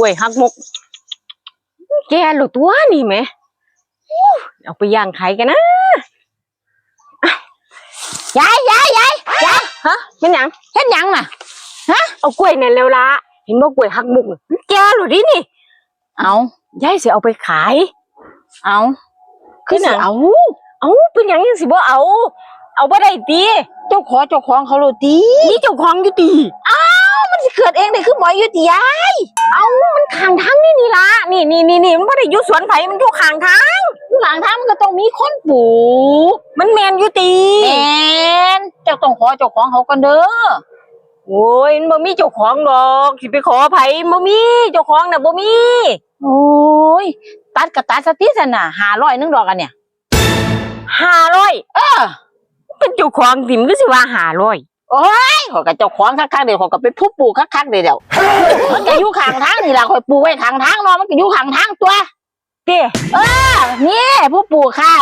ล้วยหักมุกแกหลุดตัวนี่ไหมเอาไปย่างขายกันนะยายฮะเป็นหยัง เฮ็ดหยังน่ะเอากล้วยเนี่ยเร็วละเห็นบ่กล้วยหักมุกแกหลุดดินี่เอายายสิเอาไปขาย เอาคือสิเอาเป็นหยังยังสิบ่เอาบ่ได้ติเจ้าของเขาโลตี นี่เจ้าของอยู่ติ มันสิเกิดเองได้คือหมอยอยู่ติยาย มันข้างทางนี่ล่ะนี่มันบ่ได้อยู่สวนไผมันอยู่ข้างทาง หลังทางมันก็ต้องมีคนปลูก มันแม่นอยู่ติ แม่นเจ้าต้องขอเจ้าของเขากันเด้อ โอ้ยมันบ่มีเจ้าของดอกสิไปขอไผบ่มีเจ้าของน่ะบ่มี โอ้ยตัดก็ตัดซะติซั่นน่ะ500นึงดอกอันเนี่ย500เป็นเจ้าของสิมันก็สิว่า500โอ้ยข้อยก็เจ้าของคักๆเดี๋ยวข้อยก็เป็นผู้ปลูกคักๆเดี๋ยวมันก็อยู่ข้างทางนี่ล่ะข้อยปลูกไว้ข้างทางเนาะมันก็อยู่ข้างทางตัว เด้ นี่ผู้ปลูกค่ะ